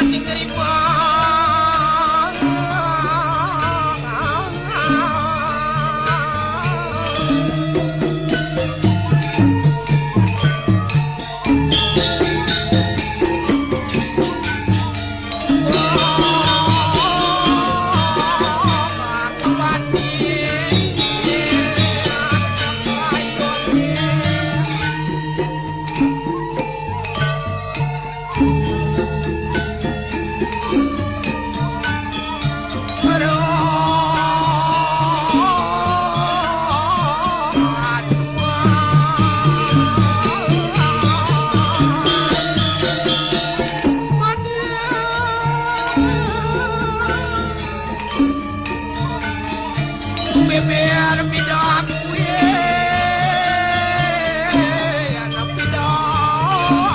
Beber bidak kuye anak bidak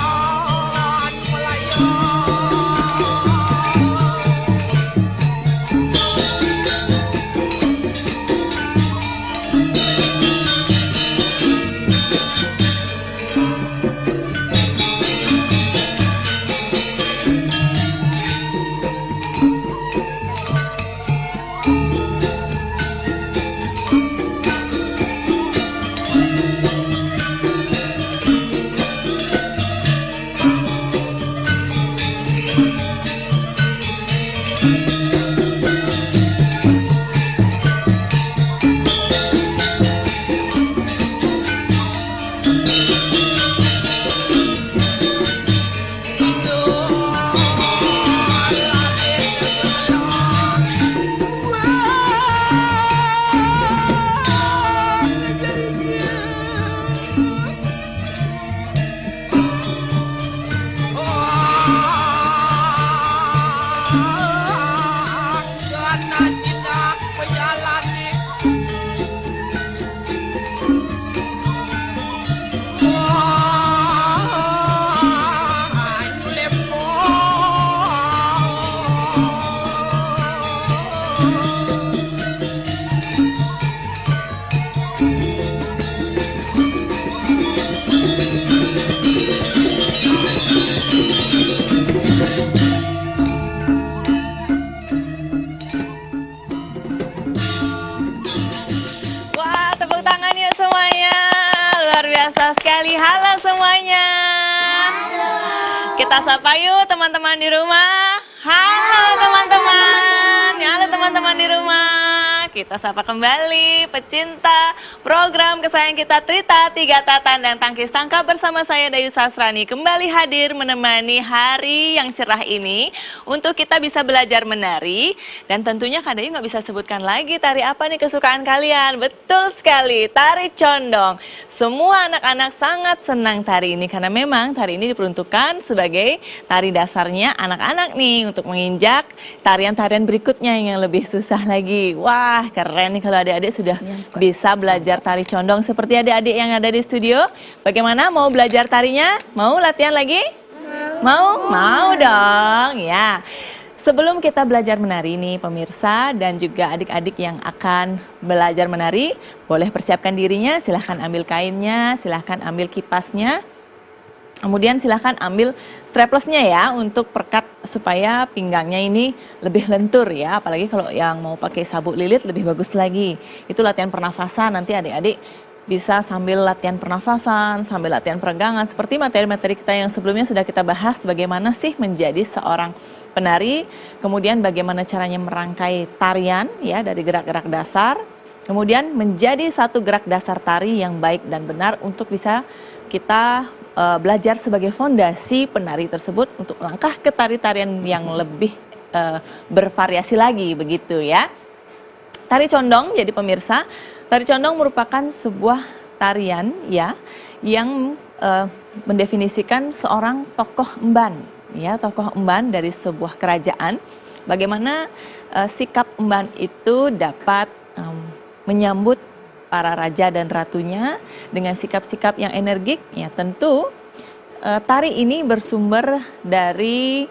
Melayu. Wah, tepuk tangan yuk semuanya. Luar biasa sekali. Halo semuanya. Halo. Kita sapa yuk teman-teman di rumah. Halo teman-teman. Halo teman-teman di rumah. Kita sapa kembali pecinta program kesayangan kita Trita, Tiga Tatan dan Tangkis Tangkap bersama saya Dayu Sasrani kembali hadir menemani hari yang cerah ini untuk kita bisa belajar menari. Dan tentunya Kak Dayu nggak bisa sebutkan lagi tari apa nih kesukaan kalian. Betul sekali, tari condong. Semua anak-anak sangat senang tari ini karena memang tari ini diperuntukkan sebagai tari dasarnya anak-anak nih untuk menginjak tarian-tarian berikutnya yang lebih susah lagi. Wah, keren nih kalau adik-adik sudah bisa belajar tari condong seperti adik-adik yang ada di studio. Bagaimana, mau belajar tarinya? Mau latihan lagi? Mau? Mau dong, ya. Sebelum kita belajar menari nih pemirsa dan juga adik-adik yang akan belajar menari, boleh persiapkan dirinya, silahkan ambil kainnya, silahkan ambil kipasnya. Kemudian silahkan ambil straplessnya ya untuk perkat supaya pinggangnya ini lebih lentur ya. Apalagi kalau yang mau pakai sabuk lilit lebih bagus lagi. Itu latihan pernafasan, nanti adik-adik bisa sambil latihan pernafasan, sambil latihan peregangan. Seperti materi-materi kita yang sebelumnya sudah kita bahas bagaimana sih menjadi seorang penari. Kemudian bagaimana caranya merangkai tarian ya dari gerak-gerak dasar. Kemudian menjadi satu gerak dasar tari yang baik dan benar untuk bisa kita belajar sebagai fondasi penari tersebut untuk langkah ke tari-tarian yang lebih bervariasi lagi begitu ya. Tari condong, jadi pemirsa, tari condong merupakan sebuah tarian ya yang mendefinisikan seorang tokoh emban ya, tokoh emban dari sebuah kerajaan. Bagaimana sikap emban itu dapat menyambut para raja dan ratunya dengan sikap-sikap yang energik, ya tentu tari ini bersumber dari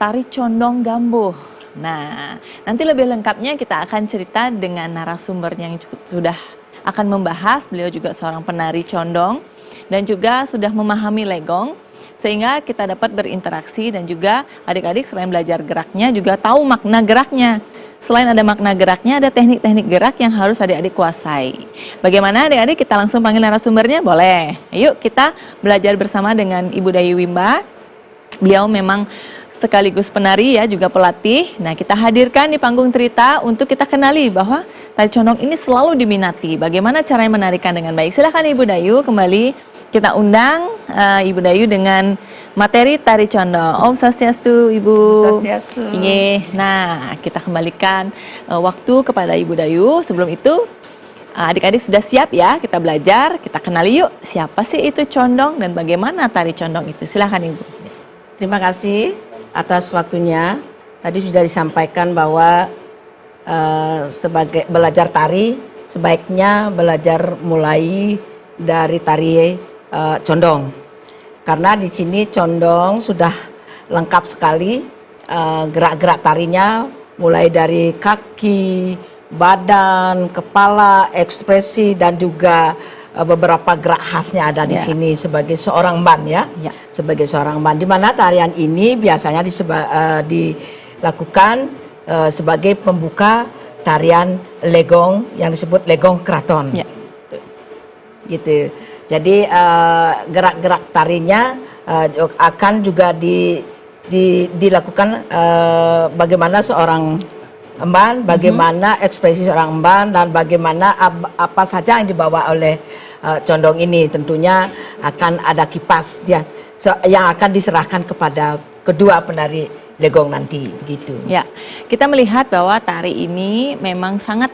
tari condong gambuh. Nah, nanti lebih lengkapnya kita akan cerita dengan narasumber yang sudah akan membahas, beliau juga seorang penari condong dan juga sudah memahami legong. sehingga kita dapat berinteraksi dan juga adik-adik selain belajar geraknya juga tahu makna geraknya. Selain ada makna geraknya, ada teknik-teknik gerak yang harus adik-adik kuasai. Bagaimana adik-adik? Kita langsung panggil narasumbernya? Boleh. Yuk kita belajar bersama dengan Ibu Dayu Wimba. Beliau memang sekaligus penari ya, juga pelatih. Nah, kita hadirkan di panggung cerita untuk kita kenali bahwa tari condong ini selalu diminati. Bagaimana caranya menarikan dengan baik? Silakan Ibu Dayu, kembali kita undang Ibu Dayu dengan materi tari condong. Om Swastiastu, Ibu. Swastiastu. Iya. Nah, kita kembalikan waktu kepada Ibu Dayu. Sebelum itu, adik-adik sudah siap ya? Kita belajar, kita kenali yuk siapa sih itu condong dan bagaimana tari condong itu. Silakan Ibu. Terima kasih atas waktunya. Tadi sudah disampaikan bahwa sebagai belajar tari sebaiknya belajar mulai dari tari condong. Karena di sini condong sudah lengkap sekali gerak-gerak tarinya, mulai dari kaki, badan, kepala, ekspresi dan juga beberapa gerak khasnya ada di sini sebagai seorang emban ya. Sebagai seorang emban, di mana tarian ini biasanya dilakukan sebagai pembuka tarian legong yang disebut legong keraton. Gitu. Jadi gerak-gerak tarinya akan juga dilakukan bagaimana seorang emban, bagaimana ekspresi seorang emban, dan bagaimana apa saja yang dibawa oleh condong ini. Tentunya akan ada kipas dia yang akan diserahkan kepada kedua penari legong nanti, gitu. Ya, kita melihat bahwa tari ini memang sangat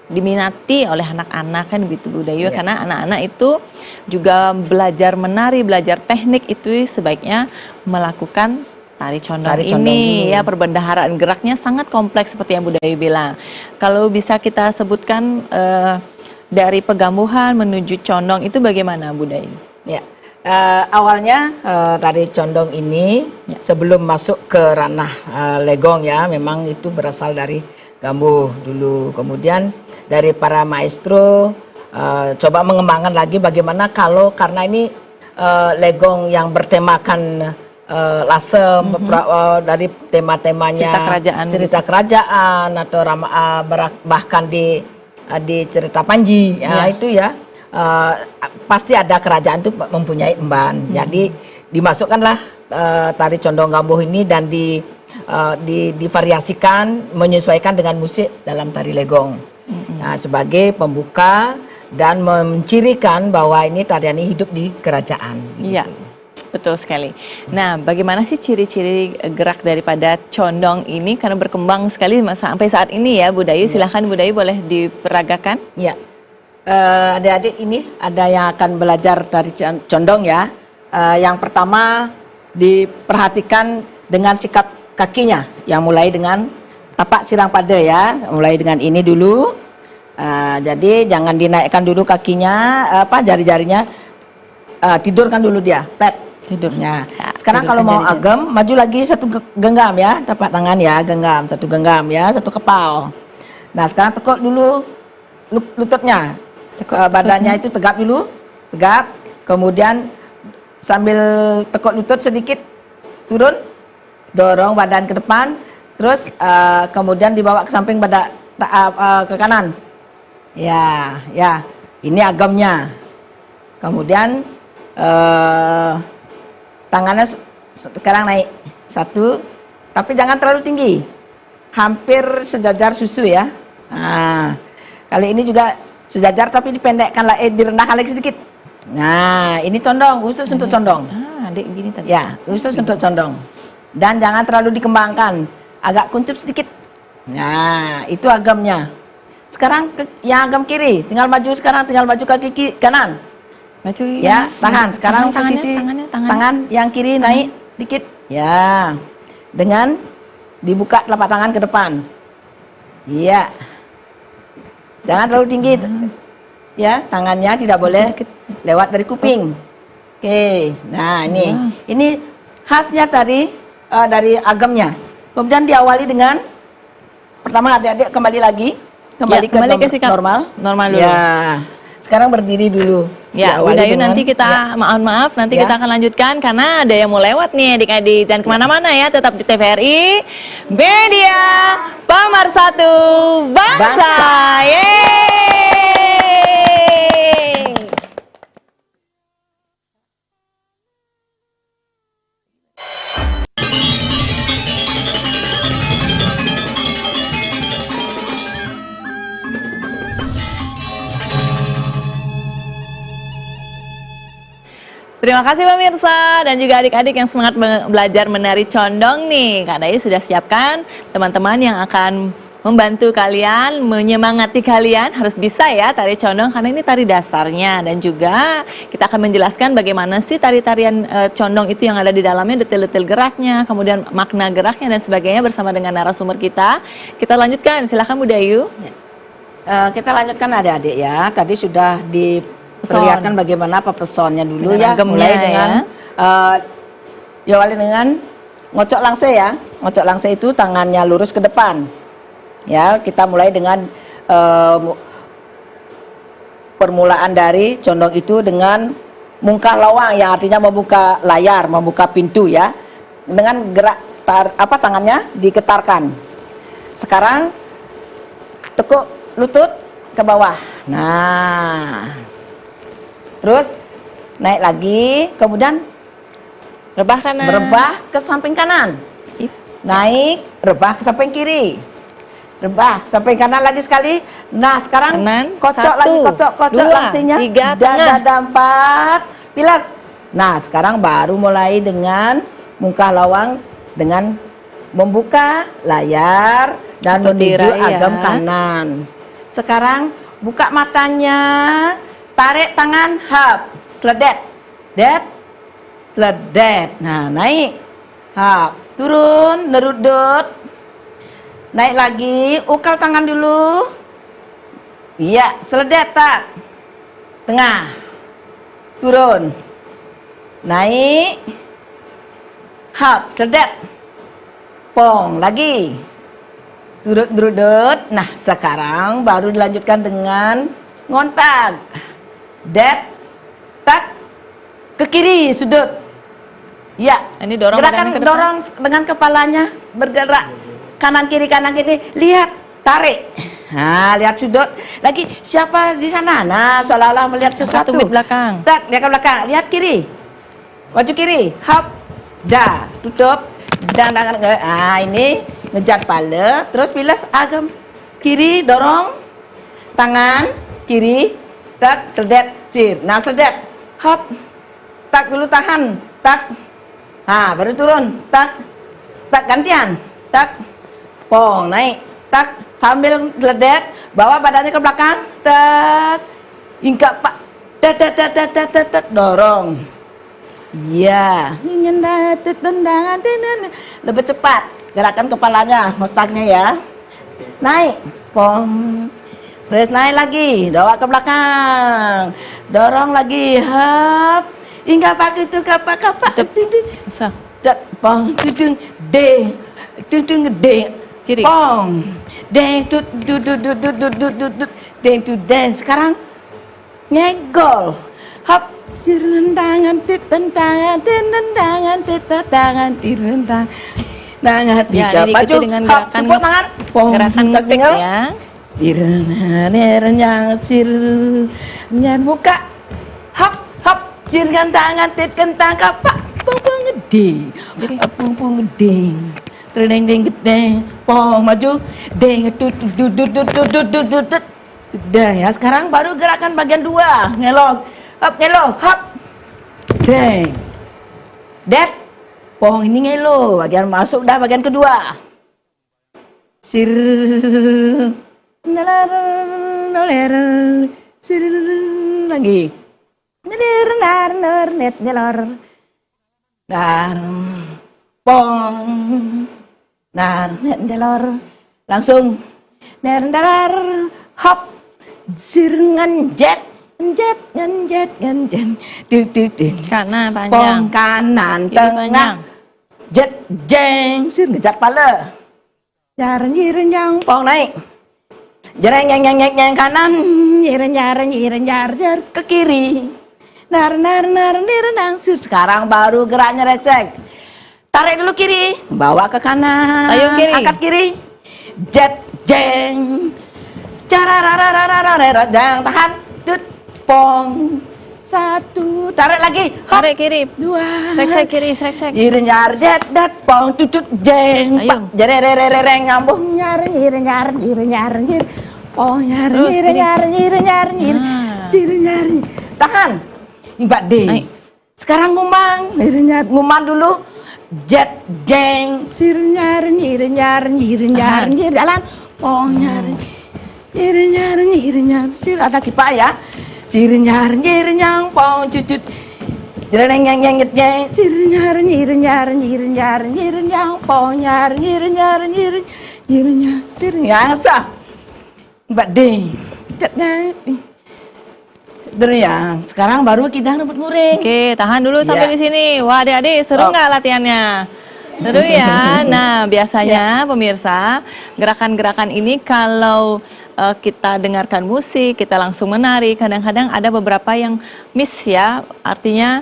diminati oleh anak-anak kan begitu Bu Dayu, karena anak-anak itu juga belajar menari, belajar teknik itu sebaiknya melakukan tari condong ini ya. Perbendaharaan geraknya sangat kompleks seperti yang Bu Dayu bilang. Kalau bisa kita sebutkan dari pegambuhan menuju condong itu bagaimana Bu Dayu? Ya, awalnya tari condong ini sebelum masuk ke ranah legong ya, memang itu berasal dari gambuh dulu. Kemudian dari para maestro coba mengembangkan lagi bagaimana karena ini legong yang bertemakan lasem, dari tema-temanya cerita kerajaan atau bahkan di cerita Panji ya, itu ya pasti ada kerajaan itu mempunyai emban. Jadi dimasukkanlah tari condong gambuh ini dan divariasikan menyesuaikan dengan musik dalam tari legong. Nah, sebagai pembuka dan mencirikan bahwa ini tarian ini hidup di kerajaan. Iya, betul sekali. Nah, bagaimana sih ciri-ciri gerak daripada condong ini karena berkembang sekali sampai saat ini ya Bu Dayu? Silahkan Bu Dayu, boleh diperagakan? Iya. Adik-adik ini ada yang akan belajar tari condong ya. Yang pertama diperhatikan dengan sikap kakinya yang mulai dengan tapak sirang pada ya, mulai dengan ini dulu. Jadi jangan dinaikkan dulu kakinya, jari-jarinya, tidurkan dulu dia, flat tidurnya. Sekarang kalau mau agem, maju lagi satu genggam ya, tapak tangan ya, satu genggam ya, satu kepal. Nah sekarang tekuk dulu lututnya, badannya itu tegap dulu, tegap. Kemudian sambil tekuk lutut sedikit turun, dorong badan ke depan. Terus kemudian dibawa ke samping pada ke kanan. Ya, ya. Ini agamnya. Kemudian tangannya sekarang naik satu, tapi jangan terlalu tinggi. Hampir sejajar susu ya. Nah, kali ini juga sejajar tapi dipendekkan direndahkan lagi sedikit. Nah, ini condong, khusus untuk condong. Adik gini tadi. Ya, khusus untuk condong. Dan jangan terlalu dikembangkan. Agak kuncup sedikit. Nah, itu agamnya. Sekarang yang agam kiri, tinggal maju kaki kanan. Maju ya, tahan. Sekarang posisi tangan yang kiri naik dikit. Ya. Dengan dibuka telapak tangan ke depan. Iya. Jangan terlalu tinggi. Ya, tangannya tidak boleh lewat dari kuping. Oke. Nah, ini khasnya dari agamnya. Kemudian diawali dengan pertama adik-adik kembali ke sikap normal. Normal dulu. Ya. Sekarang berdiri dulu. Ya, diawali Bunda Ayu dengan- nanti kita maaf nanti Ya. kita akan lanjutkan karena ada yang mau lewat nih adik-adik. Jangan kemana-mana ya, tetap di TVRI Media Pemersatu Bangsa. Yeay! Terima kasih pemirsa dan juga adik-adik yang semangat belajar menari condong nih. Kak Dayu sudah siapkan teman-teman yang akan membantu kalian, menyemangati kalian harus bisa ya tari condong karena ini tari dasarnya. Dan juga kita akan menjelaskan bagaimana sih tari-tarian condong itu yang ada di dalamnya, detail-detail geraknya, kemudian makna geraknya dan sebagainya bersama dengan narasumber kita. Kita lanjutkan, silakan Bu Dayu. Kita lanjutkan adik-adik ya. Tadi sudah diperlihatkan bagaimana pepesonnya dulu Dengan ya. gemnya Mulai ya. dengan diawali dengan ngocok langse ya. Ngocok langse itu tangannya lurus ke depan. Ya, kita mulai dengan permulaan dari condong itu dengan mungkah lawang yang artinya membuka layar, membuka pintu ya. Dengan gerak tangannya diketarkan. Sekarang tekuk lutut ke bawah. Nah, terus naik lagi, kemudian Rebah kanan. merebah ke samping kanan. Naik, rebah ke samping kiri. Rebah samping kanan lagi sekali. Nah, sekarang Kanan, kocok satu, lagi, kocok dua, langsingnya. tiga, tengah. Dada empat, pilas. Nah, sekarang baru mulai dengan mungkah lawang dengan membuka layar dan Seperti menuju raya. agam kanan. Sekarang buka matanya, tarik tangan, hap, seledet, seledet. Nah, naik, hap, turun, nerudut, naik lagi, ukal tangan dulu. Iya, seledet tak, tengah, turun, naik, hap, seledet, pong, lagi. Turut-turut. Nah, sekarang baru dilanjutkan dengan ngontak. Tak, ke kiri, sudut. Ya, Ini dorong gerakan badannya ke depan. dorong dengan kepalanya bergerak kanan kiri. Lihat, tarik. Nah, lihat sudut. Lagi siapa di sana? Nah, seolah-olah melihat sesuatu. Tumit belakang. Tak, lihat ke belakang. Lihat kiri. Maju kiri. Hop. Dah, tutup. Dan tangan ke. Ah, ini ngejar pala, terus pilas agam kiri, dorong tangan kiri, tak seledet, cir. Nah, seledet, hop, tak dulu tahan, tak, nah baru turun, tak gantian, tak, pong naik, tak sambil seledet, bawa badannya ke belakang, tak, ingkap pak, dorong. Iya, lebih cepat gerakan kepalanya, otaknya ya. Naik, pom, terus naik lagi, bawa ke belakang, dorong lagi, hap, hingga pakai itu kapak, Bisa. pom, d, Kiri. pom, deng, deng. Sekarang ngegol, hap. Tangan, tangan, tangan, Ya, tiga, ini maju, diikuti dengan hop, gerakan tepuk tangan, pom, Gerakan ngepik tinggal. ya. Buka, hop, hop, jirkan tangan, kentang, kapak, pung gede, pung gede, deng gede, pom, maju, deng, tut. Udah ya, sekarang baru gerakan bagian 2, ngelok, hop, deng, pong ini ngelo, bagian masuk dah bagian kedua. Sir, noler, sir lagi. Nelor. Dar, pong, nelor. Langsung, nelor, hop, sir nganjet. Nganjet, Kanan pong panjang. kanan, Kiri tengah, panjang. jet, jeng, sir ngejar pala. Jarang, pong naik. Jereng, yang kanan, jar ke kiri. nang. Sekarang baru geraknya reksek. Tarik dulu kiri, bawa ke kanan. Ayo kiri. Angkat kiri. Jet jeng. Cararararararara jang, tahan. Dut pong. 1, tarik lagi. Hop. Tarik kiri. 2. Sek kiri, sek. Nyir nyar jet dat pong tutut jeng. Ayo. Jerererereng nyambung nyar nyir. Oh nyar Terus, nyir kiri. nyar. Ah. Nyir. Tahan. Mbak D. Ayo. Sekarang ngumang. Ngumang dulu. Jet jeng. Nyir jalan. Oh nyar. Nyir. Sir ada kipak ya. Sir nyar pong cucut. Jereng yang sir nyar pong nyar sir yang sah. Mbak D. Yang sekarang baru kita rebut muring. Oke, tahan dulu sampai Ya. di sini. Wah, adik-adik, seru Oh. nggak latihannya? Seru ya. Nah, biasanya pemirsa, gerakan-gerakan ini kalau kita dengarkan musik, kita langsung menari. Kadang-kadang ada beberapa yang miss ya, artinya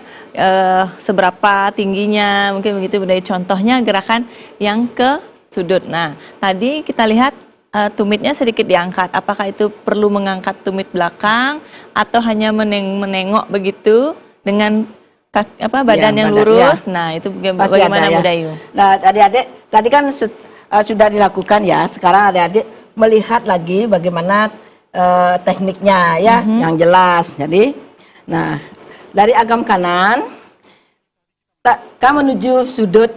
seberapa tingginya, mungkin begitu Budaya. Contohnya gerakan yang ke sudut. Nah, tadi kita lihat tumitnya sedikit diangkat. Apakah itu perlu mengangkat tumit belakang atau hanya menengok begitu dengan badan yang badan, lurus? Nah, itu Pasti bagaimana ada, ya. Budayu? Nah, adik-adik tadi kan sudah dilakukan ya. Sekarang adik-adik melihat lagi bagaimana tekniknya ya, yang jelas. Jadi, nah dari agam kanan, kita menuju sudut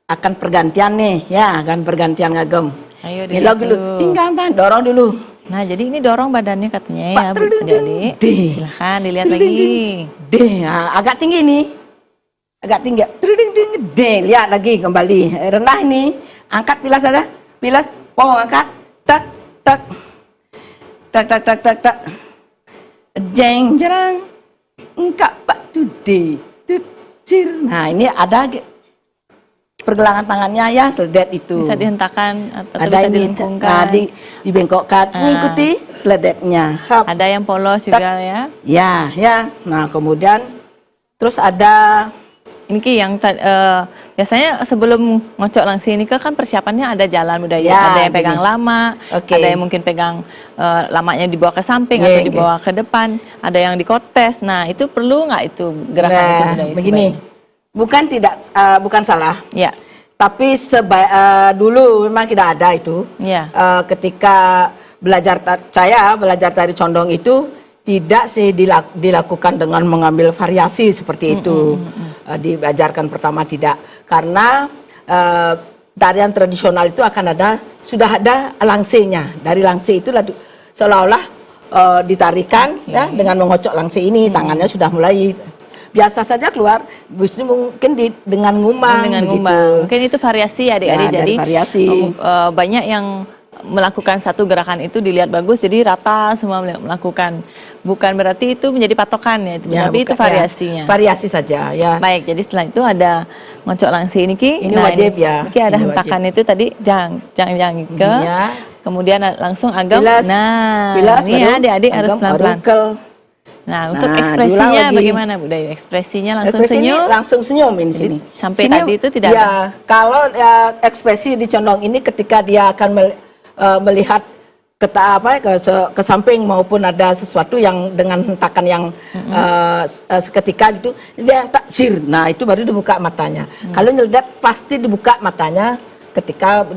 akan pergantian nih, ya, akan pergantian agam. Ayo Nilog dulu, tinggalkan, dorong dulu. Nah, jadi ini dorong badannya katanya ya, Pak, adik-adik. D. Silahkan dilihat lagi. D, agak tinggi nih. Agak tinggi. D, lihat lagi kembali. Rendah ini. Angkat pilas ada. Pilas, angkat. Tak. Jeng, jerang. Engkak pak tu D. Cir. Nah, ini ada pergelangan tangannya ya, seledet itu. Bisa dihentakkan atau Ada bisa ini, dilengkungkan. dibengkokkan, mengikuti seledetnya. Hop. Ada yang polos juga ya. Ya. Nah, kemudian terus ada Ini Ki yang biasanya sebelum ngocok langsing ini kan persiapannya ada jalan Budaya. Ya, Ada yang pegang gini. lama, Oke. ada yang mungkin pegang lamanya dibawa ke samping Oke, atau oke. dibawa ke depan, ada yang dikortes. Nah, itu perlu nggak itu gerakan itu Budaya? begini. Bukan salah, Ya. tapi dulu memang tidak ada itu. Ya. Ketika saya belajar tari condong itu tidak sih dilakukan dengan mengambil variasi seperti itu. Diajarkan pertama tidak, karena tarian tradisional itu sudah ada langsingnya. Dari langsing itu seolah-olah ditarikan ya dengan mengocok langsing ini, tangannya sudah mulai biasa saja keluar, mungkin dengan ngumang. Mungkin itu variasi adik-adik. Ya, jadi dari variasi. Banyak yang melakukan satu gerakan itu dilihat bagus, jadi rata semua melakukan. Bukan berarti itu menjadi patokan ya, tapi itu variasinya. Variasi saja ya. Baik, jadi setelah itu ada ngocok langsing ini Ki. Ini wajib ya. Ki ada Ini hentakan itu tadi jang ke. Ya. Kemudian langsung agam. Pilas, Nah, pilas, ini baru ya adik-adik harus agam, baru pelan-pelan. kel. Nah, untuk Nah, ekspresinya diulang lagi. bagaimana Budaya? Ekspresinya langsung Ekspresi ini senyum. langsung senyum ini Jadi, sini. sampai Senyum, tadi itu tidak ya, ada. kalau ekspresi di condong ini ketika dia akan melihat ke samping maupun ada sesuatu yang dengan hentakan yang seketika gitu, dia tak sir. Nah, itu baru dibuka matanya. Kalau nyeledat pasti dibuka matanya ketika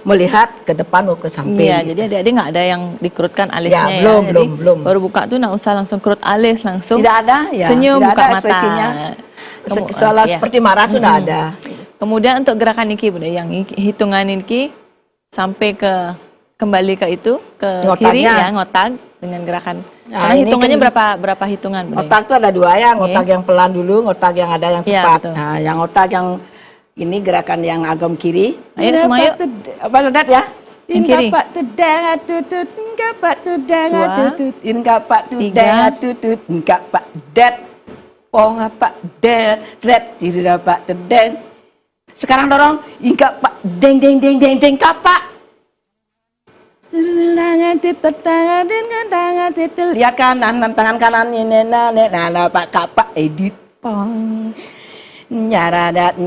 melihat ke depan atau ke samping. Iya, gitu. jadi adik-adik nggak ada yang dikerutkan alisnya ya. belum, Jadi belum. baru buka tuh nggak usah langsung kerut alis, langsung Tidak ada ya, senyum, tidak buka ada mata. ekspresinya. Iya. Seperti marah sudah ada. Kemudian untuk gerakan Niki Budaya, yang hitungan Niki sampai kembali ke itu ke kiri Ngotaknya. ya, ngotak dengan gerakan. Nah, Karena ini hitungannya kan berapa hitungan Budaya? Otak itu ada dua ya, otak yang pelan dulu, otak yang ada yang Iya, cepat. betul. Nah, yang otak yang ini gerakan yang agam kiri. Ayo semua yuk. Apa ledat ya? Yang kiri. Ingapak tudang tutut, ingapak tudang Dua. tutut, ingapak tudang Tiga. tutut, ingapak det. Pong apa det, red, diri dapat tedeng. Sekarang dorong, ingapak deng deng deng deng deng kapak. Lihat kanan, tangan kanan ini, Pak Kapak edit pong. Nyaradat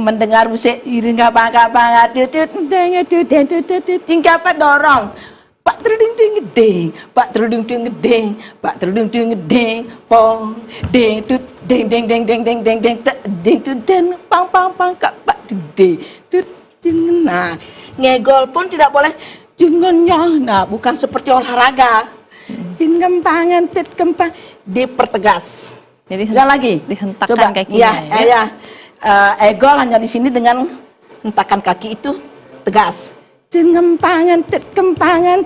mendengar musik iring kapang tinggal dorong. Pak truding gede, Pak truding gede, Pak truding gede, pong, ding tut, ding tut, pang Pak tut, nah, ngegol pun tidak boleh jengonnya. Nah, bukan seperti olahraga. Kempangan, kempang, dipertegas. Jadi Ulang lagi. dihentakkan Coba. kakinya. Ya. Egol hanya di sini dengan hentakan kaki itu tegas. Kempangan, kempangan,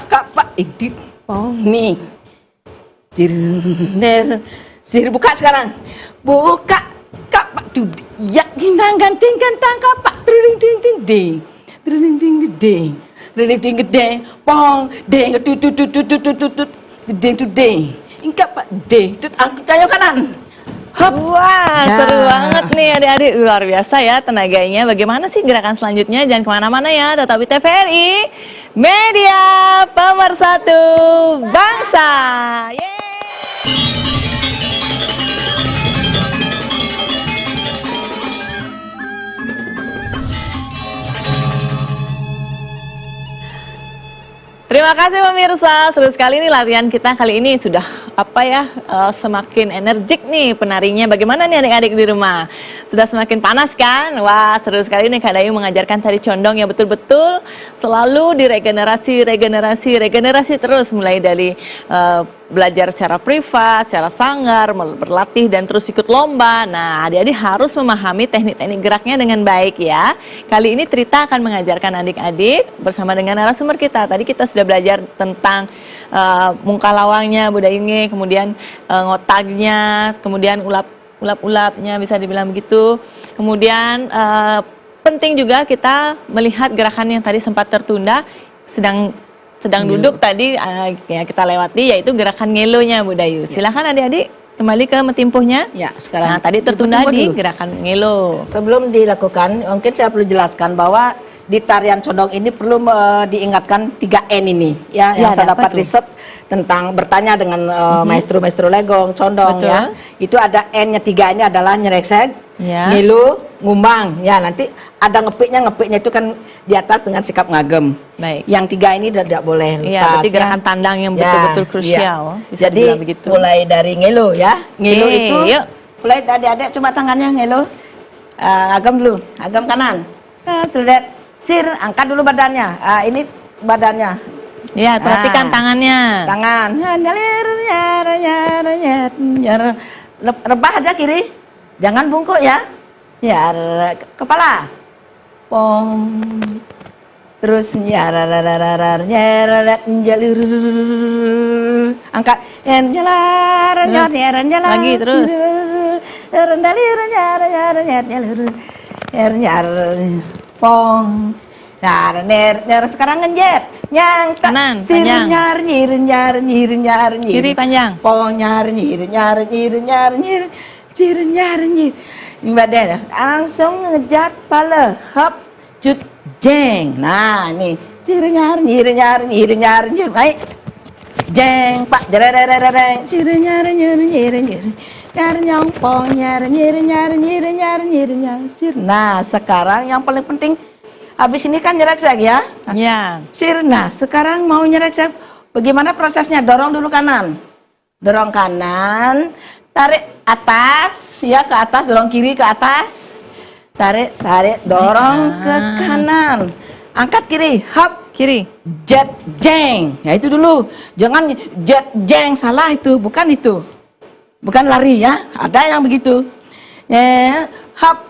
kapak, edit, nih. Sir buka sekarang. Buka, kapak tuh. Ya, ganting kapak, ding. Gede, pong, ding, tut, ingkap Pak, tut, angkat kayu kanan. Hop. Wah, Nah. seru banget nih adik-adik, luar biasa ya tenaganya. Bagaimana sih gerakan selanjutnya? Jangan kemana-mana ya, tetap di TVRI, Media Pemersatu Bangsa. Yeay! Terima kasih pemirsa, seru sekali nih latihan kita kali ini sudah semakin energik nih penarinya. Bagaimana nih adik-adik di rumah? Sudah semakin panas kan? Wah, seru sekali nih Kak Dayu mengajarkan tari condong yang betul-betul selalu regenerasi terus, mulai dari belajar secara privat, secara sanggar, berlatih dan terus ikut lomba. Nah, adik-adik harus memahami teknik-teknik geraknya dengan baik ya. Kali ini Trita akan mengajarkan adik-adik bersama dengan narasumber kita. Tadi kita sudah belajar tentang mungka lawangnya, budayunge, kemudian ngotagnya, kemudian ulap-ulapnya bisa dibilang begitu. Kemudian penting juga kita melihat gerakan yang tadi sempat tertunda, sedang duduk tadi ya kita lewati, yaitu gerakan ngelonya Bu Dayu. Silakan adik-adik kembali ke metimpuhnya. Ya, sekarang. Nah, tadi tertunda di dulu. gerakan ngelo. Sebelum dilakukan, mungkin saya perlu jelaskan bahwa di tarian condong ini perlu diingatkan 3N ini ya, yang saya dapat riset tentang bertanya dengan maestro legong condong. Betul. Ya. Itu ada N-nya 3 ini adalah nyereksek, Ya. ngilu, ngumbang. Ya, nanti ada ngepiknya itu kan di atas dengan sikap ngagem. Baik. Yang 3 ini tidak boleh lepas. Iya, berarti gerakan tandang yang betul-betul krusial. Bisa Jadi dibilang begitu. mulai dari ngilu ya. Ngilu Oke, itu yuk. mulai adik-adik coba tangannya ngilu. Agam dulu, agam kanan. Sedet. Sir, angkat dulu badannya. Ini badannya. Ya, perhatikan tangannya. Tangan. Rebah aja kiri. Jangan bungkuk ya. Ya, kepala. Pong. Terus angkat. Lagi terus. Pong. Nah, sekarang ngejet. Nyang Kanan, panjang. nyir. Kiri panjang. Pong nyir. Badan langsung ngejat pala. Hop, cut, jeng. Nah, nih. Nyir. Baik. Jeng, Pak. Jereng. Nyir. Nyong pong nyir. Nah, sekarang yang paling penting habis ini kan nyereksek ya. Ya. Sirna, sekarang mau nyereksek. Bagaimana prosesnya? Dorong dulu kanan. Dorong kanan, tarik atas, ya ke atas, dorong kiri ke atas. Tarik, dorong ke kanan. Angkat kiri, hop, Kiri. jet jeng. Ya itu dulu. Jangan jet jeng, salah itu, bukan itu. Bukan lari ya, ada yang begitu. Ya, hop,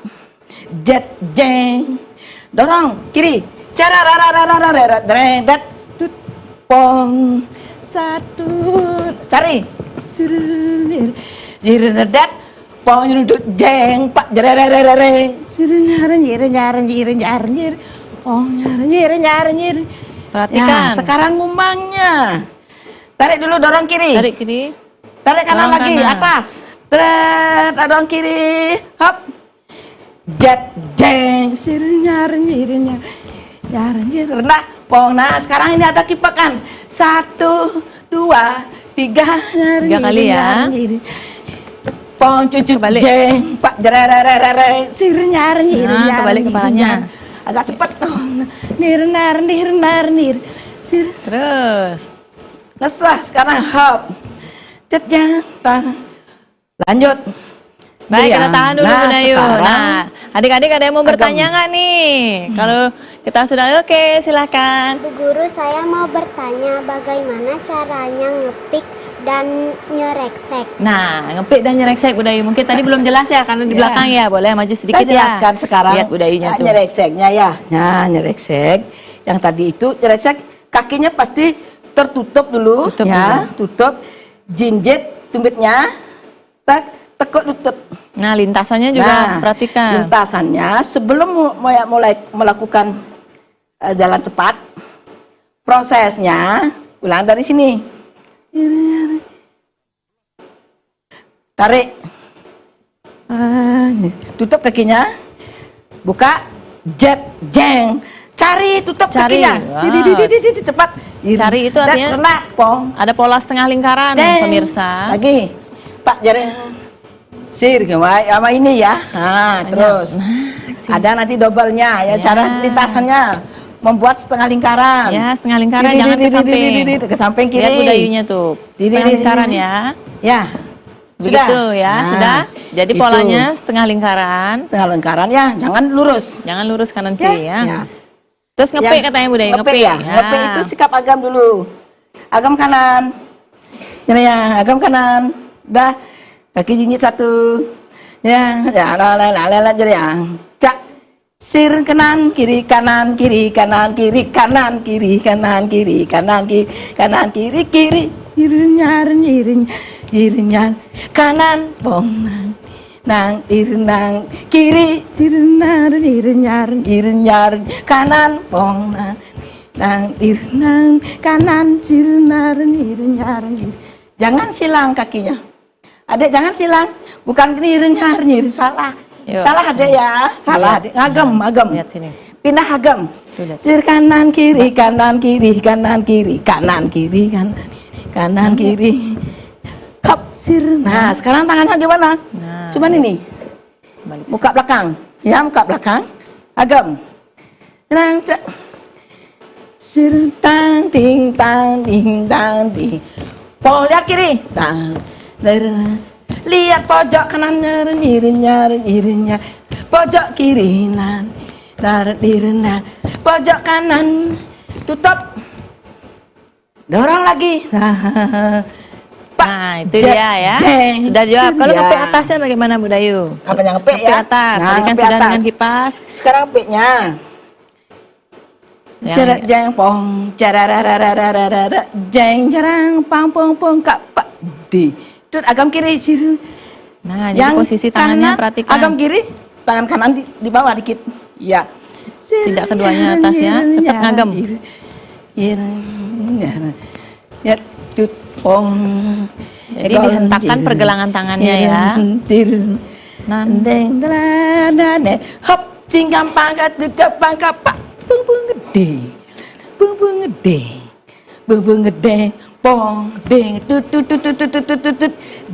jet jeng. Dorong kiri, cara dret, tut, pong, satu, cari, jiredet, pong, nyerudut, jeng, pak, nyir, pong, nyir. Perhatikan. Ya, sekarang ngumbangnya. Tarik dulu, dorong kiri. Tarik kiri. Tarik kanan Dorong lagi, kanan. atas. Dorong kiri, hop. jet jeng sir nyar nyir nyar nyar nyir rendah pong. Nah sekarang ini ada kipakan 1 2 3 3 kali ya. Pong cucu Kebalik. jeng pak jerererere sir nyar nyir Nah, nyar kebalik nyir, kepalanya. nyar. Agak cepat dong. Nir nar nir sir Terus. ngesah sekarang hop cet jeng tang. Lanjut. Baik, Iya. kita tahan dulu Nah, Bunda Ayu. sekarang Nah, adik-adik ada yang mau bertanya nggak nih? Kalau kita sudah oke, silakan. Bu Guru, saya mau bertanya bagaimana caranya ngepik dan nyereksek. Nah, ngepik dan nyereksek Bunda Ayu. Mungkin tadi belum jelas ya, karena di Ya. belakang ya. Boleh maju sedikit Saya ya. jelaskan sekarang. Lihat Bunda Ayunya tuh. Nyerekseknya ya. Nah, nyereksek. Yang tadi itu nyereksek kakinya pasti tertutup dulu Tutup ya, tutup. Jinjit tumitnya tak tekuk lutut. Nah, lintasannya juga perhatikan. Lintasannya sebelum mulai melakukan jalan cepat, prosesnya ulang dari sini. Tarik. Tutup kakinya. Buka. Jet jeng. Cari tutup Cari. kakinya. Wah. Cepat. Cari itu Dan artinya rendah, pong. ada pola setengah lingkaran, Deng. pemirsa. Lagi. Pak jari. Sir sama ini ya. Nah, terus. Ada nanti double-nya ya, Ya. cara lintasannya membuat setengah lingkaran. Ya, setengah lingkaran, jangan ke samping. Ke samping kiri. Lihat Bunda Ayunya tuh. Setengah lingkaran ya. Ya. Begitu ya, Nah, sudah. Jadi itu. polanya setengah lingkaran. Setengah lingkaran ya, jangan lurus. Jangan lurus kanan kiri ya. Ya. Terus ngepik Yang katanya Bunda Ayu, ngepik ya. Ngepik itu sikap agam dulu. Agam kanan. Ya, agam kanan. Dah. Kaki jinjit 1. Ya, la jadi ya. Cak. Sir kanan kiri kanan kiri kanan kiri kanan kiri kanan kiri kanan kiri kanan kiri kiri nyar kanan pong nang nang kiri nyar kanan pong nang kanan nyar. Jangan silang kakinya. Adek jangan silang, bukan nyar salah. Yuk. Salah adek ya, salah adek. Agam. Lihat sini. Pindah agam. Sudah. Sir kanan kiri kanan kiri kanan kiri kanan kiri kanan kiri. Hop sir. Nah, sekarang tangannya gimana? Nah, Cuman ini. balik. Muka belakang. Ya, muka belakang. Agam. Tenang, cek. Sir tang ting tang ting tang ting. Oh, lihat kiri. Tang. Lihat pojok kanan nyir. Pojok kiri pojok kanan tutup. Dorong lagi. Nah, itu dia ya. Jeng. Sudah jawab. Kalau Ya. ngepik atasnya bagaimana Bunda Ayu? Apa yang ngepik Ngepik ya? atas. Nah, Tadi kan ngepik sudah atas. dengan kipas. Sekarang ngepiknya. Jarak jeng pong, jararararararara, jeng jarang pang pong pong kak pak di. Tut agam kiri ciru. Nah, jadi posisi tangannya perhatikan. Agam kiri, tangan kanan di bawah dikit. Ya. Tidak keduanya atas ya, tetap ngagem. Ya, tut pong. Jadi dihentakkan pergelangan tangannya ya. Nah, Deng deng hop cingkam pangkat dekat pangkat pak bung gede bung gede pong deng tut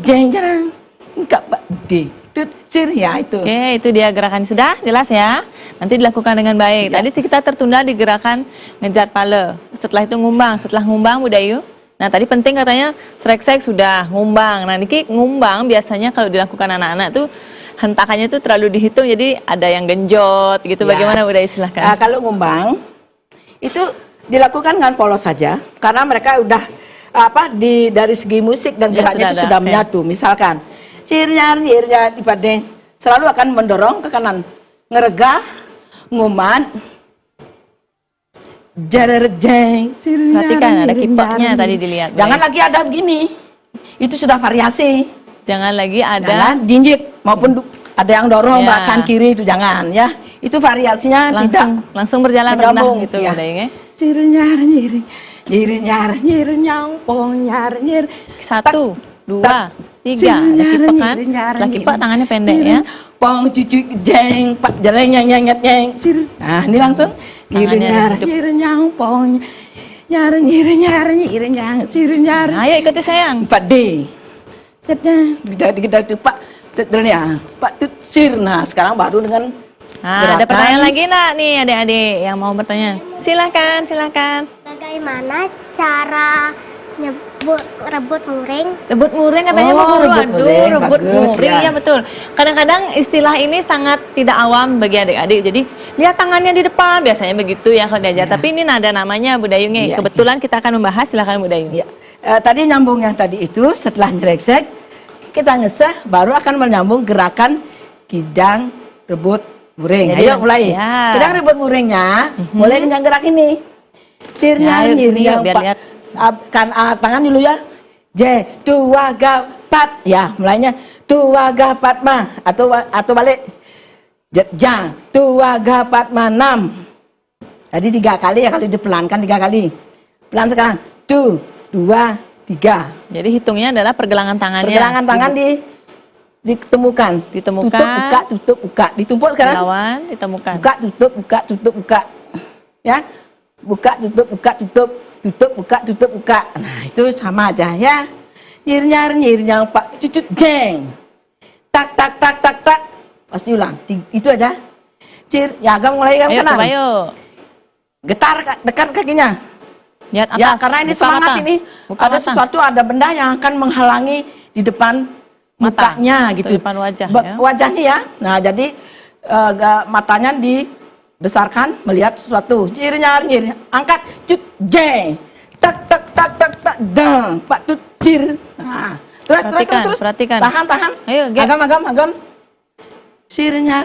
jeng jarang enggak pak de tut sir ya itu. oke, itu dia gerakan sudah jelas ya. Nanti dilakukan dengan baik. Tadi kita tertunda di gerakan ngejat pale. Setelah itu ngumbang. Setelah ngumbang Bunda Ayu. Nah, tadi penting katanya srek-srek sudah ngumbang. Nah, niki ngumbang biasanya kalau dilakukan anak-anak tuh hentakannya tuh terlalu dihitung, jadi ada yang genjot gitu. Ya. Bagaimana Bunda Ayu, silahkan. Kalau ngumbang itu dilakukan dengan polos saja karena mereka udah dari segi musik dan Ya, geraknya itu sudah sudah ada, menyatu. Misalkan cirnyar ibadah selalu akan mendorong ke kanan, ngerega, ngumat, jeng, Perhatikan ada kipaknya tadi dilihat. Jangan Baik. lagi ada begini, itu sudah variasi. Jangan lagi ada Jangan jinjit maupun ada yang dorong Ya. bahkan kiri itu jangan ya. Itu variasinya langsung berjalan rendah menyambung, gitu ya. Bunda Ayu. Cir nyar nyir nyang pong nyar nyir. 1, 2, 3. Ada kipak kan? Setelah kipak tangannya pendek ya. pong cucu jeng pak jeleng nyeng sir. Nah ini langsung nyir nyang pong nyar nyang sir nyar. Ayo ikuti sayang. 4D. Kita pak ya pak tut sir. Nah sekarang baru dengan Nah, ada pertanyaan lagi nak nih adik-adik yang mau bertanya. Silakan. Bagaimana cara rebut muring? Rebut muring katanya Oh, Pak Guru. rebut Aduh, muring, rebut bagus, muring ya. iya betul. Kadang-kadang istilah ini sangat tidak awam bagi adik-adik. Jadi lihat tangannya di depan biasanya begitu ya kalau diajar. Tapi ini ada namanya Bu Dayung nih. Ya. Kebetulan kita akan membahas, silakan Bu Dayung. Ya. Tadi nyambung yang tadi itu setelah nyereksek kita ngeseh baru akan menyambung gerakan kidang rebut muring. Jadi, Ayo mulai. ya. Kidang rebut muringnya mulai dengan gerak ini. Sir Ya, nyar ayo sini nyir yuk, biar lihat. kan tangan dulu ya. J dua gapat ya mulainya dua gapat mah atau balik jang dua gapat mah 6. Tadi 3 kali ya kalau dipelankan 3 kali. Pelan sekarang. 2 2 3. Jadi hitungnya adalah pergelangan tangannya. Pergelangan tangan ditemukan. Ditemukan. Tutup, buka. Ditumpuk sekarang. Lawan ditemukan. Buka, tutup, buka. Ya. Buka, tutup, buka. Nah, itu sama aja ya. Nyir nyang pak cucut jeng. Tak. Pasti ulang. Itu aja. Cir, ya agam mulai Ayo kanan. coba yuk. Getar dekat kakinya. Lihat atas. Ya, karena ini buka semangat mata. ini. Buka Ada mata. sesuatu, ada benda yang akan menghalangi di depan Mata. mukanya Atau gitu. depan wajah, ya. Wajahnya ya. Nah, jadi matanya dibesarkan melihat sesuatu. Nyir. Angkat cut jeng. Tak dang. Pak tut cir. Nah, terus. Perhatikan. Tahan. Ayo, Gek. Agam. Sirnya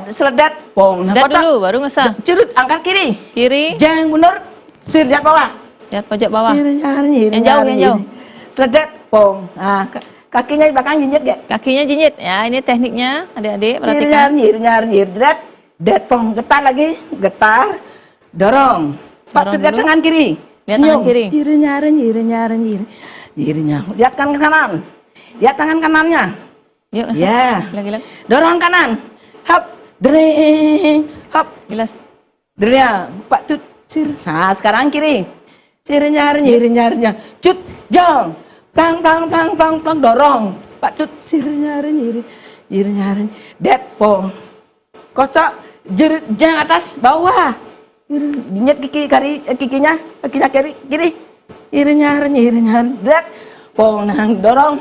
seledat, pong. Nah, Lihat kocak. dulu, baru ngesah. Curut, angkat kiri. Kiri, Jeng mundur, sir lihat bawah. lihat pojok bawah. Yang jauh. Seledet, pong. Nah, kakinya di belakang jinjit gak? Kakinya jinjit. Ya, ini tekniknya adik-adik, perhatikan. Nyir, det, pong. Getar lagi, dorong. Pak, Dorong lihat dulu. tangan kiri. Lihat Senyum. tangan kiri. Nyir. Lihat tangan kanan. Lihat tangan kanannya. Yuk, Ya. Gila. Dorong kanan. Hop, dering. Hop, Gilas. Dria, Pak Tut, sir. Nah, sekarang kiri. Sir nyar. Cut, jong. Tang, dorong. Pak Tut, sir nyar. Det, pong. Kocok, jeng atas, bawah. Nyet kikinya kiri. Nyar. Det, pong, nang, dorong.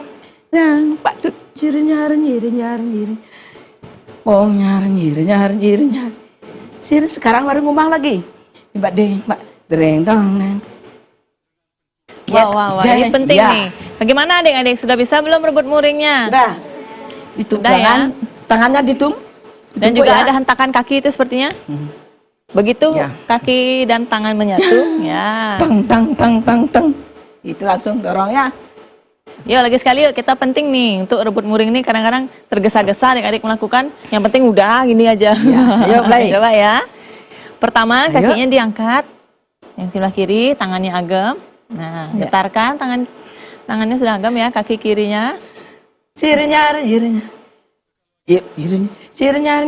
Nang, Pak Tut, sir nyar. Pong, nyar. Sir, sekarang baru ngomong lagi. Mbak dereng dong. Wow. Ini penting nih. Bagaimana adik-adik? Sudah bisa belum rebut muringnya? Sudah. Ditumpuk Sudah ya. tangannya Dan ditumpuk juga ya. ada hentakan kaki itu sepertinya. Begitu Ya. kaki dan tangan menyatu. Ya. Tang. Itu langsung dorong ya. Yuk lagi sekali yuk, kita penting nih untuk rebut muring ini kadang-kadang tergesa-gesa adik-adik melakukan. Yang penting udah gini aja. Ya, ayo mulai. Coba ya. Pertama Ayo. kakinya diangkat, yang sebelah kiri tangannya agam. Nah, Ya. getarkan tangannya sudah agam ya, kaki kirinya. Sir nyar. Sir nyar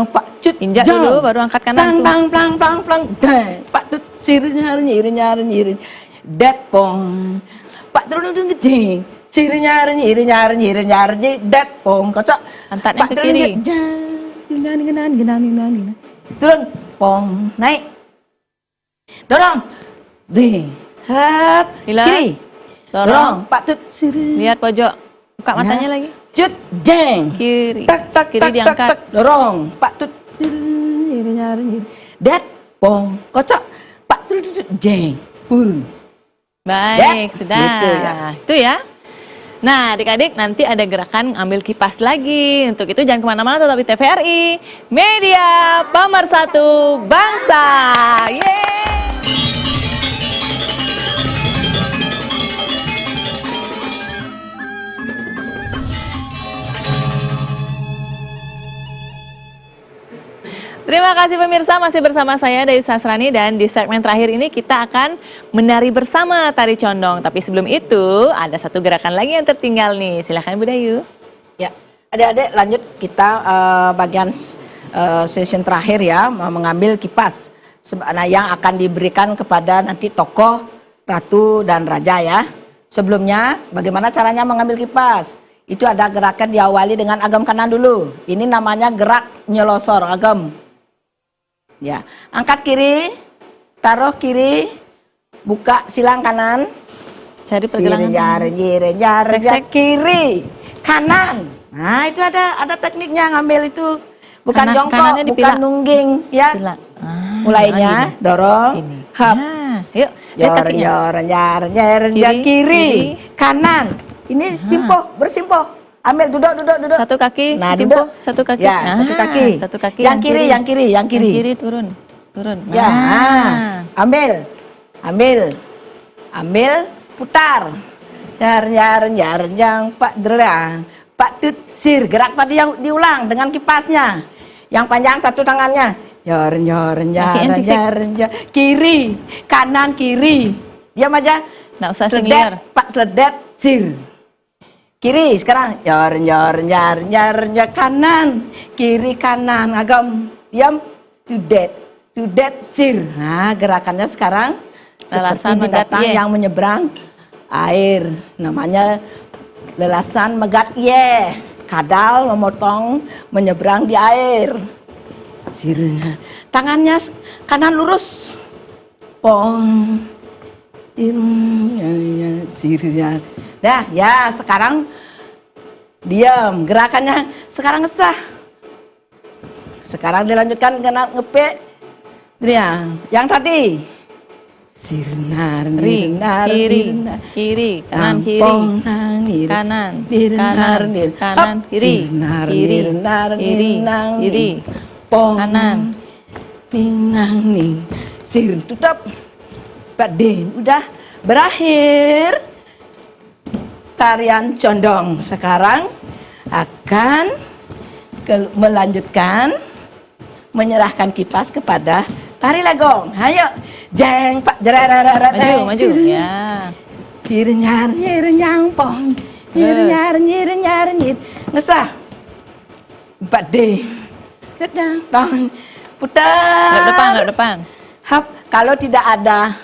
Pak Cut. Injak jong. dulu baru angkat kanan tuh. Tang. Deng. Pak Tut sir nyar. Det pong. Pak turun gede. Sir nyar. Det pong. Kocok. Pantatnya ke Pak kiri. Genan. Turun, pong, naik. Dorong. Hap. Hilang. Kiri. Dorong. Pak Tut. Lihat pojok. Buka matanya Ya. lagi. Cut, jeng. Kiri. Tak. Kiri diangkat. Dorong. Pak Tut. Det, pong, kocok. Pak Tut, jeng. Purun. Baik, Ya, sudah. gitu ya. Itu ya. Nah, adik-adik nanti ada gerakan ambil kipas lagi. Untuk itu jangan kemana-mana, tetap di TVRI, Media Pemersatu Bangsa. Yeay! Terima kasih pemirsa, masih bersama saya Dayu Sasrani dan di segmen terakhir ini kita akan menari bersama tari condong. Tapi sebelum itu ada satu gerakan lagi yang tertinggal nih, silahkan Bu Dayu. Ya, Adik-adik lanjut kita bagian session terakhir ya, mengambil kipas yang akan diberikan kepada nanti tokoh ratu dan raja ya. Sebelumnya bagaimana caranya mengambil kipas? Itu ada gerakan diawali dengan agam kanan dulu. Ini namanya gerak nyelosor agam. Ya, angkat kiri, taruh kiri, buka silang kanan. Cari pergelangan. Kiri, kanan. Nah, itu ada tekniknya ngambil itu. Bukan jongkok, kanannya bukan nungging, ya. Mulainya dorong, hap. Yuk, kiri, kanan. Ini simpoh, bersimpoh. Ambil duduk. Satu kaki, nah, duduk. duduk. Satu kaki. Ya, satu kaki. Satu kaki. Yang kiri. Yang kiri turun. Ya, ambil, putar. Yang Pak Derang, Pak Tut sir. Gerak tadi yang diulang dengan kipasnya. Yang panjang satu tangannya. Kiri, kanan, kiri. Diam aja. Nggak usah seliar. Pak Sledet sir. Kiri sekarang. Kanan, kiri, kanan. Agam. Diam. Tudet sir. Nah, gerakannya sekarang Lelasan seperti binatang megat ye. yang menyeberang air. Namanya lelasan megat ye. Kadal memotong menyeberang di air. Sirnya. Tangannya kanan lurus. Pong. Sirnya. Dah, ya sekarang diam. Gerakannya sekarang ngesah. Sekarang dilanjutkan kena ngepek. Ya, yang tadi. Sirnar, kiri, kanan, kiri, kanan, kiri, pong, kanan, pinang nih, sir tutup, badin, udah berakhir tarian condong. Sekarang akan melanjutkan menyerahkan kipas kepada tari legong. Ayo, jeng pak jererarat. Maju, ya. Nyir nyang pong, nyir ngesah. 4D. Tahun putar. Lewat depan. Hap, kalau tidak ada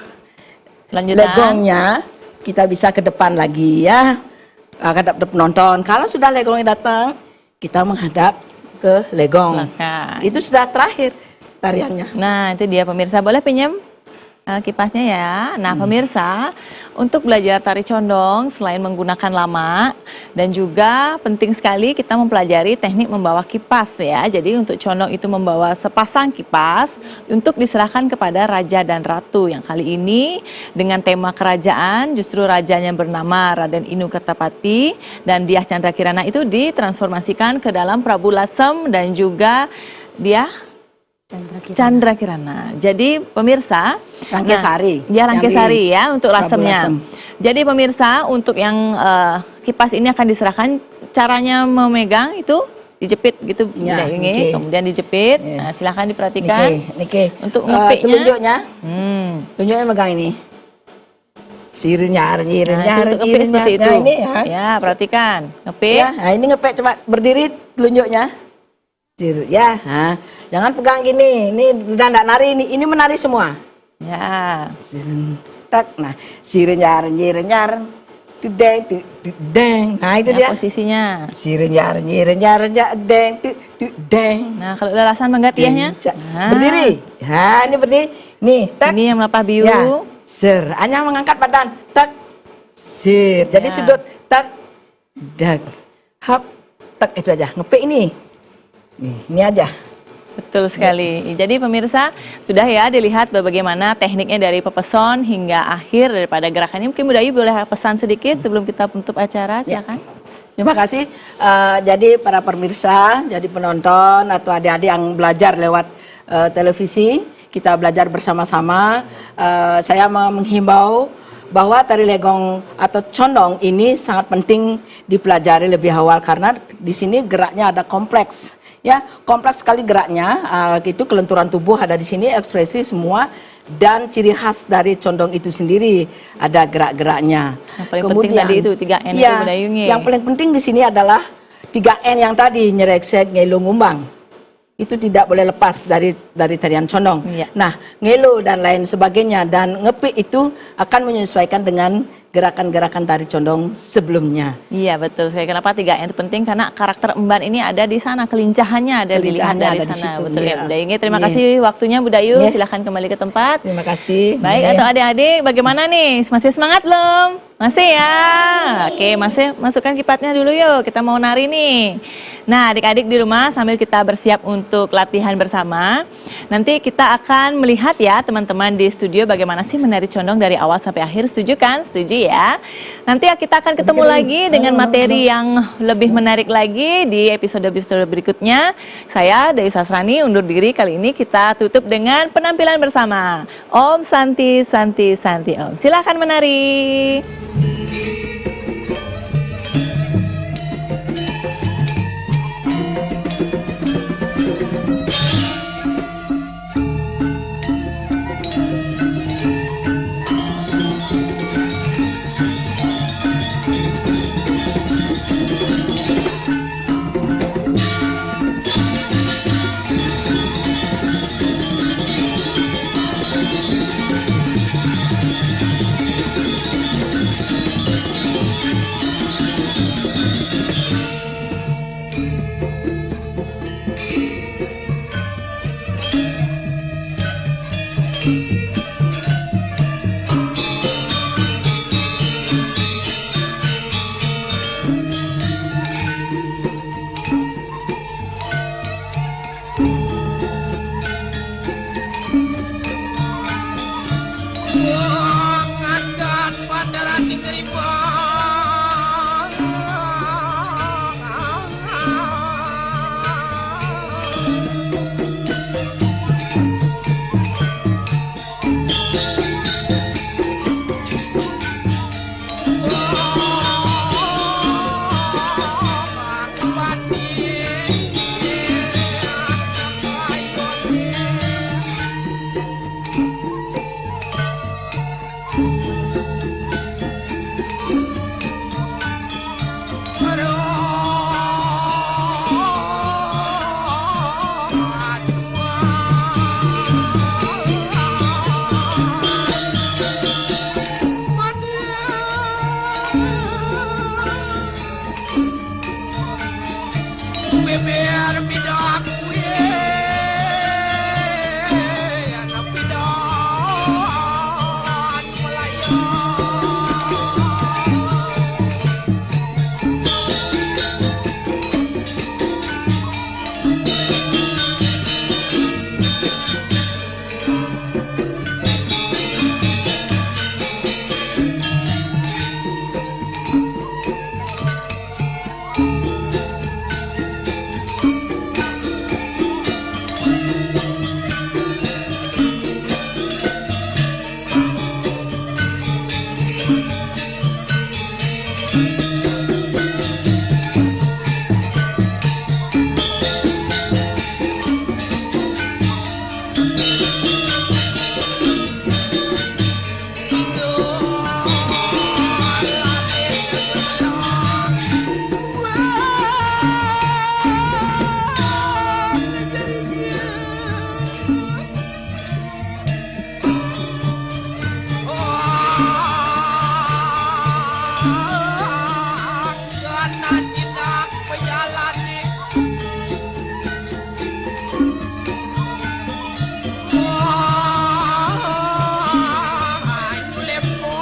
Lanjutan. legongnya, kita bisa ke depan lagi ya. Hadap penonton. Kalau sudah legongnya datang, kita menghadap ke legong. Belakang. Itu sudah terakhir tariannya. Nah, itu dia pemirsa. Boleh pinjam kipasnya ya. Nah, pemirsa, untuk belajar tari condong selain menggunakan lama dan juga penting sekali kita mempelajari teknik membawa kipas ya. Jadi untuk condong itu membawa sepasang kipas untuk diserahkan kepada raja dan ratu. Yang kali ini dengan tema kerajaan, justru rajanya bernama Raden Inu Kertapati dan Dyah Chandra Kirana itu ditransformasikan ke dalam Prabu Lasem dan juga Dyah Chandra Kirana. Jadi pemirsa, Rangkesari. Ya Rangkesari ya untuk lasemnya. Jadi pemirsa, untuk yang kipas ini akan diserahkan, caranya memegang itu dijepit gitu, Ya, ini, kemudian dijepit. Ya. Nah, silahkan diperhatikan. Niki. Untuk ngepiknya. Telunjuknya. Telunjuknya megang ini. Sirnya, Nah, itu untuk ngepik seperti itu. Nah, ini ya. Ya, perhatikan. Ngepik. Ya, nah ini ngepek coba berdiri telunjuknya. Ya, nah, jangan pegang gini. Ini udah enggak nari ini menari semua. Ya. Tak, nah, sirnyar, deng. Nah, itu dia. Posisinya. Sirnyar, deng. Nah, kalau lelasan menggatiahnya. Nah. Berdiri. Ya, ini berdiri. Nih, tak. Ini yang melapah biu. Ya. Ser, hanya mengangkat badan. Tak. Sir. Jadi Ya. sudut tak. Dak. Hap. Tak itu aja. Ngepek ini. Ini aja. Betul sekali. Jadi pemirsa, sudah ya dilihat bagaimana tekniknya dari pepeson hingga akhir daripada gerakan ini. Mungkin Bu Dayu boleh pesan sedikit sebelum kita tutup acara, silakan. Terima kasih. Jadi para pemirsa, jadi penonton atau adik-adik yang belajar lewat televisi, kita belajar bersama-sama. Saya menghimbau bahwa tari legong atau condong ini sangat penting dipelajari lebih awal karena di sini geraknya ada kompleks. Ya, kompleks sekali geraknya, itu kelenturan tubuh ada di sini, ekspresi semua, dan ciri khas dari condong itu sendiri ada gerak-geraknya. Yang paling penting tadi itu 3N itu, Bu Dayu. Yang paling penting di sini adalah 3N yang tadi, nyereksek, ngelo, ngumbang. Itu tidak boleh lepas dari tarian condong. Iya. Nah, ngelo dan lain sebagainya dan ngepik itu akan menyesuaikan dengan gerakan-gerakan tari condong sebelumnya. Iya betul sekali. Kenapa 3N itu penting? Karena karakter emban ini ada di sana, kelincahannya ada dilihat Kelincahannya dari ada di sana. situ, Betul iya. ya Bunda Inge. Terima Iya. kasih waktunya Bu Dayu. Iya. Silahkan kembali ke tempat. Terima kasih. Baik, Iya. atau adik-adik bagaimana nih? Masih semangat belum? Masih ya? Oke, masih masukkan kipatnya dulu yuk. Kita mau nari nih. Nah, adik-adik di rumah sambil kita bersiap untuk latihan bersama. Nanti kita akan melihat ya teman-teman di studio bagaimana sih menari condong dari awal sampai akhir. Setuju kan? Setuju ya? Nanti kita akan ketemu lagi dengan materi yang lebih menarik lagi di episode-episode berikutnya. Saya Dewi Sasrani undur diri. Kali ini kita tutup dengan penampilan bersama. Om Santi Santi Santi Om. Silahkan menari. Angkat pada rati kerimang. Beber bidak kuye, anak bidak Melayu. Karena kita menjalani lepo